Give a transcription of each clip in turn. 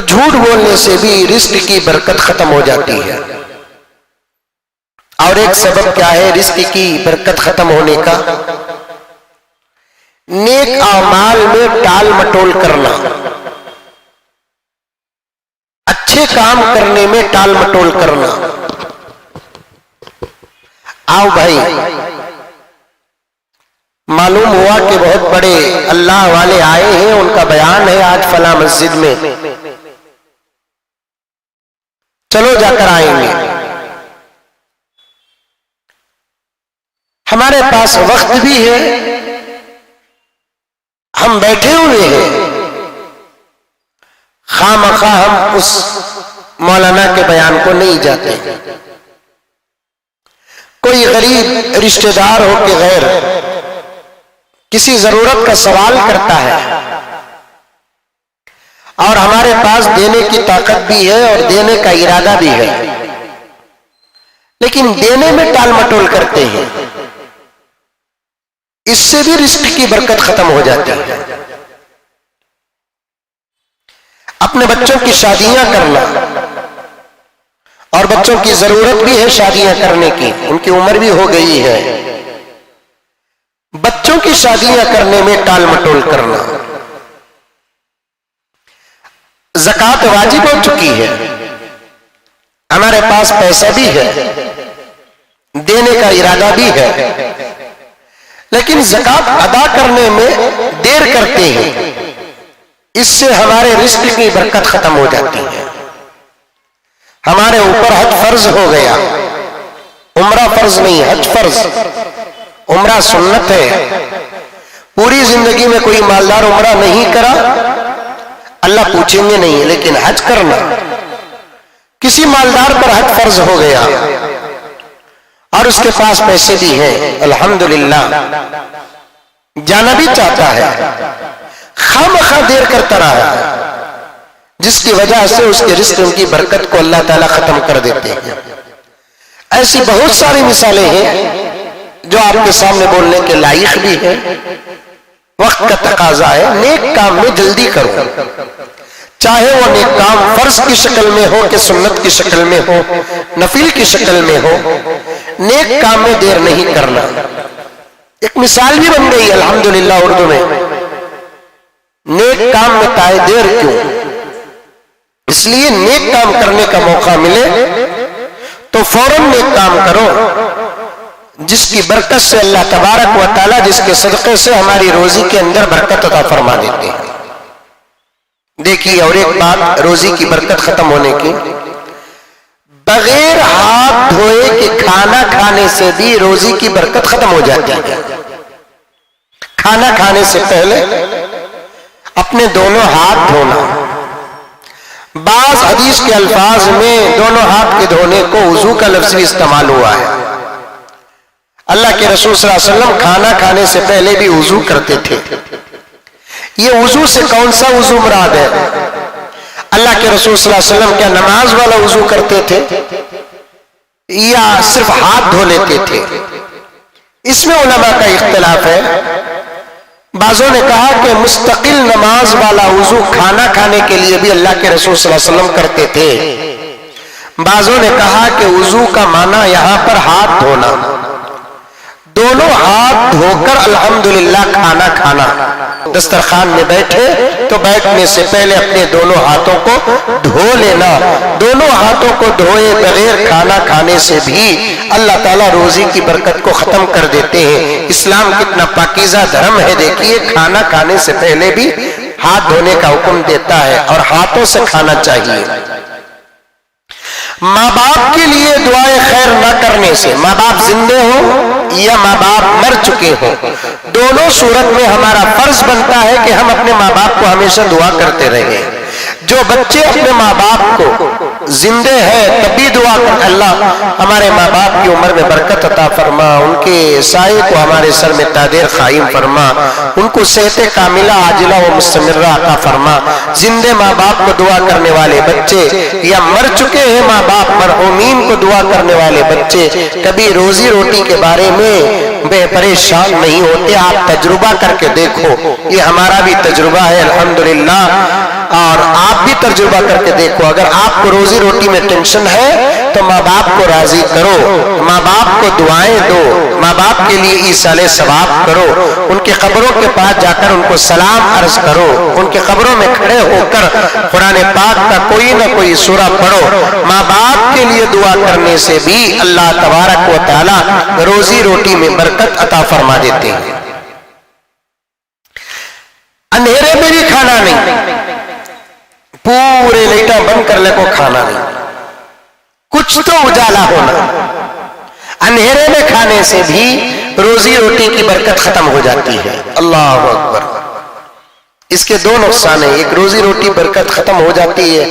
جھوٹ بولنے سے بھی رزق کی برکت ختم ہو جاتی ہے۔ اور ایک سبب کیا ہے رزق کی برکت ختم ہونے کا؟ نیک اعمال میں ٹال مٹول کرنا، اچھے کام کرنے میں ٹال مٹول کرنا۔ آؤ بھائی، معلوم ہوا کہ بہت بڑے اللہ والے آئے ہیں، ان کا بیان ہے آج فلاں مسجد میں، چلو جا کر آئیں گے۔ ہمارے پاس وقت بھی ہے، ہم بیٹھے ہوئے ہیں، خواہ مخواہ ہم اس مولانا کے بیان کو نہیں جاتے۔ کوئی غریب رشتہ دار ہو کے غیر کسی ضرورت کا سوال کرتا ہے اور ہمارے پاس دینے کی طاقت بھی ہے اور دینے کا ارادہ بھی ہے، لیکن دینے میں ٹال مٹول کرتے ہیں، اس سے بھی رزق کی برکت ختم ہو جاتی ہے۔ اپنے بچوں کی شادیاں کرنا، اور بچوں کی ضرورت بھی ہے شادیاں کرنے کی، ان کی عمر بھی ہو گئی ہے، بچوں کی شادیاں کرنے میں ٹال مٹول کرنا۔ زکوٰۃ واجب ہو چکی ہے، ہمارے پاس پیسہ بھی ہے، دینے کا ارادہ بھی ہے، لیکن زکوٰۃ ادا کرنے میں دیر کرتے ہیں، اس سے ہمارے رزق کی برکت ختم ہو جاتی ہے۔ ہمارے اوپر حج فرض ہو گیا، عمرہ فرض نہیں، حج فرض، عمرہ سنت ہے۔ پوری زندگی میں کوئی مالدار عمرہ نہیں کرا، اللہ پوچھیں گے نہیں، لیکن حج کرنا، کسی مالدار پر حج فرض ہو گیا اور اس کے پاس پیسے بھی ہیں، الحمدللہ، جانا بھی چاہتا ہے، خواہ مخواہ دیر کرتا رہا، جس کی وجہ سے اس کے رزق کی برکت کو اللہ تعالیٰ ختم کر دیتے ہیں۔ ایسی بہت ساری مثالیں ہیں جو آپ کے سامنے بولنے کے لائق بھی ہے، وقت کا تقاضا ہے۔ نیک کام میں جلدی کرو، چاہے وہ نیک کام فرض کی شکل میں ہو کہ سنت کی شکل میں ہو، نفل کی شکل میں ہو، نیک کام میں دیر نہیں کرنا۔ ایک مثال بھی بن گئی الحمدللہ اردو میں، نیک کام میں تائے دیر کیوں؟ اس لیے نیک کام کرنے کا موقع ملے تو فوراً نیک کام کرو، جس کی برکت سے اللہ تبارک و تعالیٰ، جس کے صدقے سے ہماری روزی کے اندر برکت عطا فرما دیتے ہیں۔ دیکھیے اور ایک بات روزی کی برکت ختم ہونے کی، بغیر ہاتھ دھوئے کہ کھانا کھانے سے بھی روزی کی برکت ختم ہو جاتی ہے۔ کھانا کھانے سے پہلے اپنے دونوں ہاتھ دھونا۔ بعض حدیث کے الفاظ میں دونوں ہاتھ کے دھونے کو وضو کا لفظ بھی استعمال ہوا ہے۔ اللہ کے رسول صلی اللہ علیہ وسلم کھانا کھانے سے پہلے بھی وضو کرتے تھے۔ یہ وضو سے کون سا وضو مراد ہے؟ اللہ کے رسول صلی اللہ علیہ وسلم کیا نماز والا وضو کرتے تھے یا صرف ہاتھ دھو لیتے تھے؟ اس میں علماء کا اختلاف ہے۔ بعضوں نے کہا کہ مستقل نماز والا وضو کھانا کھانے کے لیے بھی اللہ کے رسول صلی اللہ علیہ وسلم کرتے تھے۔ بعضوں نے کہا کہ وضو کا معنی یہاں پر ہاتھ دھونا، دونوں ہاتھ دھو کر الحمدللہ کھانا کھانا۔ دسترخوان میں بیٹھے تو بیٹھنے سے پہلے اپنے دونوں ہاتھوں کو دھو لینا۔ دونوں ہاتھوں کو دھوئے بغیر کھانا کھانے سے بھی اللہ تعالیٰ روزی کی برکت کو ختم کر دیتے ہیں۔ اسلام کتنا پاکیزہ دھرم ہے، دیکھیے کھانا کھانے سے پہلے بھی ہاتھ دھونے کا حکم دیتا ہے اور ہاتھوں سے کھانا چاہیے۔ ماں باپ کے لیے دعائے خیر نہ کرنے سے، ماں باپ زندے ہوں یا ماں باپ مر چکے ہوں، دونوں صورت میں ہمارا فرض بنتا ہے کہ ہم اپنے ماں باپ کو ہمیشہ دعا کرتے رہیں۔ جو بچے اپنے ماں باپ کو زندے ہیں تب بھی دعا کر، اللہ ہمارے ماں باپ کی عمر میں برکت عطا فرما، ان کے سائے کو ہمارے سر میں تادیر قائم فرما، ان کو صحت کاملہ عاجلہ و مستمرہ عطا فرما۔ زندے ماں باپ کو دعا کرنے والے بچے یا مر چکے ہیں ماں باپ مرحومین کو دعا کرنے والے بچے کبھی روزی روٹی کے بارے میں بے پریشان نہیں ہوتے۔ آپ تجربہ کر کے دیکھو، یہ ہمارا بھی تجربہ ہے الحمدللہ، اور آپ بھی تجربہ کر کے دیکھو. اگر آپ کو روزی روٹی میں ٹینشن ہے تو ماں باپ کو راضی کرو, ماں باپ کو دعائیں دو, ماں باپ کے لیے ایصال ثواب کرو, ان کی قبروں کے پاس جا کر ان کو سلام عرض کرو, ان کی قبروں میں کھڑے ہو کر قرآن پاک کا کوئی نہ کوئی سورہ پڑھو. ماں باپ کے لیے دعا کرنے سے بھی اللہ تبارک و تعالی روزی روٹی میں برکت عطا فرما دیتے ہیں. اندھیرے میں بھی کھانا نہیں, پورے لائٹاں بند کر لے کو کھانا نہیں, کچھ تو اجالا ہونا. اندھیرے میں کھانے سے بھی روزی روٹی کی برکت ختم ہو جاتی ہے. اللہ اکبر. اس کے دو نقصان ہیں, ایک روزی روٹی برکت ختم ہو جاتی ہے,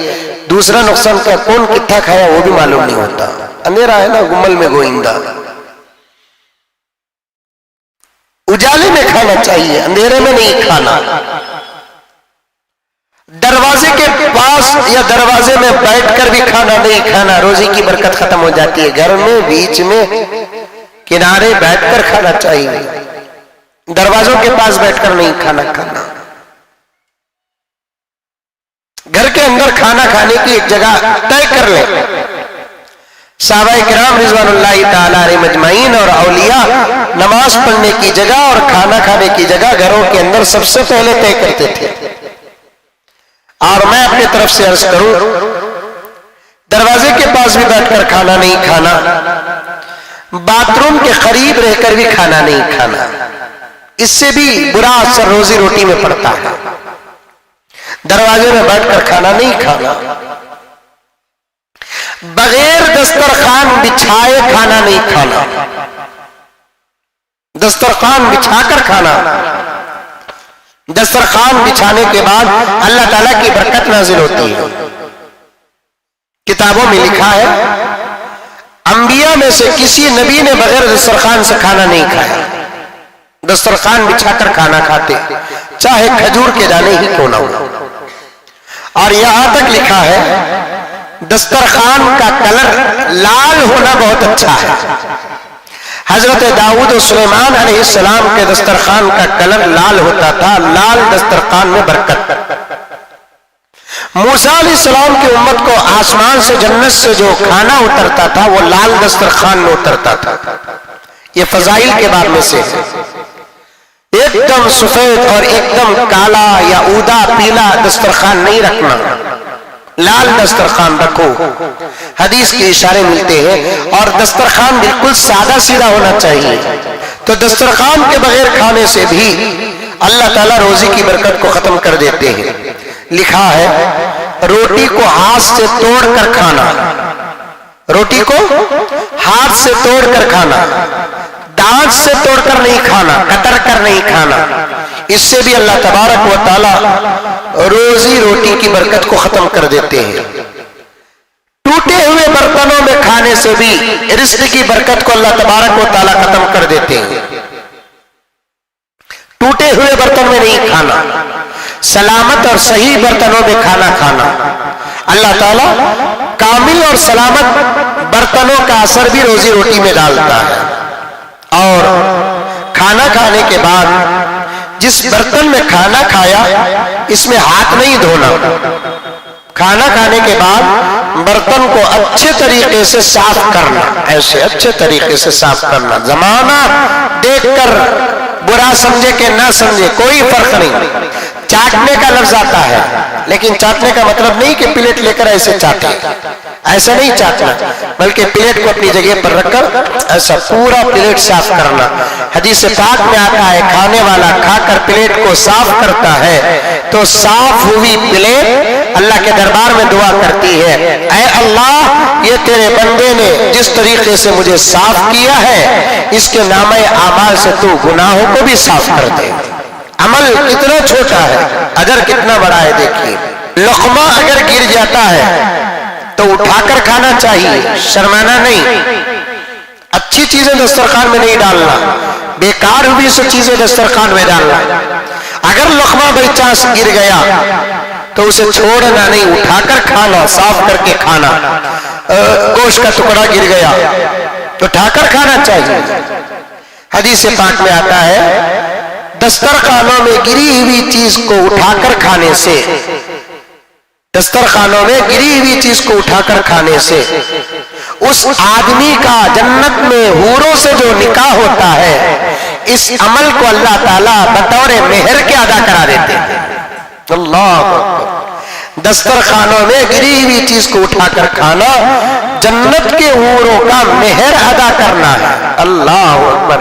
دوسرا نقصان کیا, کون کتنا کھایا وہ بھی معلوم نہیں ہوتا. اندھیرا ہے نا, گمل میں گوئندہ. اجالے میں کھانا چاہیے, اندھیرے میں نہیں کھانا. دروازے کے پاس یا دروازے میں بیٹھ کر بھی کھانا نہیں کھانا, روزی کی برکت ختم ہو جاتی ہے. گھر میں بیچ میں کنارے بیٹھ کر کھانا چاہیے, دروازوں کے پاس بیٹھ کر نہیں کھانا کھانا. گھر کے اندر کھانا کھانے کی ایک جگہ طے کر لیں. صحابہ کرام رضوان اللہ تعالی علیہ مجمعین اور اولیاء نماز پڑھنے کی جگہ اور کھانا کھانے کی جگہ گھروں کے اندر سب سے پہلے طے کرتے تھے. اور میں اپنی طرف سے عرض کروں, دروازے کے پاس بھی بیٹھ کر کھانا نہیں کھانا, باتھ روم کے قریب رہ کر بھی کھانا نہیں کھانا. اس سے بھی برا اثر روزی روٹی میں پڑتا ہے. دروازے میں بیٹھ کر کھانا نہیں کھانا, بغیر دسترخوان بچھائے کھانا نہیں کھانا, دسترخوان بچھا کر کھانا. دسترخوان بچھانے کے بعد اللہ تعالیٰ کی برکت نازل ہوتی ہے. کتابوں میں لکھا ہے انبیاء میں سے کسی نبی نے بغیر دسترخوان سے کھانا نہیں کھایا. دسترخوان بچھا کر کھانا کھاتے, چاہے کھجور کے دانے ہی کیوں نہ ہو. اور یہاں تک لکھا ہے دسترخوان کا کلر لال ہونا بہت اچھا ہے. حضرت داؤد و سلیمان علیہ السلام کے دسترخوان کا کلر لال ہوتا تھا. لال دسترخوان میں برکت. موسیٰ علیہ السلام کی امت کو آسمان سے جنت سے جو کھانا اترتا تھا وہ لال دسترخوان میں اترتا تھا. یہ فضائل کے باب میں سے ہے. ایک دم سفید اور ایک دم کالا یا اودا پیلا دسترخوان نہیں رکھنا, لال دسترخوان رکھو. حدیث کے اشارے ملتے ہیں. اور دسترخوان بالکل سادہ سیدھا ہونا چاہیے. تو دسترخوان کے بغیر کھانے سے بھی اللہ تعالیٰ روزی کی برکت کو ختم کر دیتے ہیں. لکھا ہے روٹی کو ہاتھ سے توڑ کر کھانا, روٹی کو ہاتھ سے توڑ کر کھانا, دانت سے توڑ کر نہیں کھانا, کتر کر نہیں کھانا. اس سے بھی اللہ تبارک و تعالی روزی روٹی کی برکت کو ختم کر دیتے ہیں. ٹوٹے ہوئے برتنوں میں کھانے سے بھی رزق کی برکت کو اللہ تبارک و تعالی ختم کر دیتے ہیں. ٹوٹے ہوئے برتن میں نہیں کھانا, سلامت اور صحیح برتنوں میں کھانا کھانا. اللہ تعالیٰ کامل اور سلامت برتنوں کا اثر بھی روزی روٹی میں ڈالتا ہے. اور کھانا کھانے کے بعد جس برتن میں کھانا کھایا اس میں ہاتھ نہیں دھونا. کھانا کھانے کے بعد برتن کو اچھے طریقے سے صاف کرنا, ایسے اچھے طریقے سے صاف کرنا. زمانہ دیکھ کر برا سمجھے کہ نہ سمجھے کوئی فرق نہیں. چاٹنے کا لفظ آتا ہے لیکن چاٹنے کا مطلب نہیں کہ پلیٹ لے کر ایسے چاٹے, ایسا نہیں چاٹنا, بلکہ پلیٹ کو اپنی جگہ پر رکھ کر ایسا پورا پلیٹ صاف کرنا. حدیث پاک میں آتا ہے کھانے والا کھا کر پلیٹ کو صاف کرتا ہے تو صاف ہوئی پلیٹ اللہ کے دربار میں دعا کرتی ہے, اے اللہ یہ تیرے بندے نے جس طریقے سے مجھے صاف کیا ہے اس کے نامہ اعمال سے تو گناہوں کو بھی صاف کر دے. عمل کتنا چھوٹا ہے, اجر کتنا بڑا ہے. دیکھیے لقمہ اگر گر جاتا ہے تو اٹھا کر کھانا چاہیے, شرمانا نہیں. اچھی چیزیں دسترخوان میں نہیں ڈالنا, بیکار ہوئی سب چیزیں دسترخوان میں ڈالنا. اگر لقمہ بائی چانس گر گیا تو اسے چھوڑنا نہیں, اٹھا کر کھانا, صاف کر کے کھانا. گوشت کا ٹکڑا گر گیا تو اٹھا کر کھانا چاہیے. حدیث پاک میں آتا ہے دسترخوانوں میں گری ہوئی چیز کو اٹھا کر کھانے سے دسترخوانوں میں گری ہوئی چیز کو اٹھا کر کھانے سے اس آدمی کا جنت میں حوروں سے جو نکاح ہوتا ہے، اس عمل کو اللہ تعالیٰ بطور مہر کے ادا کرا دیتے ہیں۔ اللہ اکبر، دسترخوانوں میں گری ہوئی چیز کو اٹھا کر کھانا جنت کے حوروں کا مہر ادا کرنا ہے۔ اللہ اکبر۔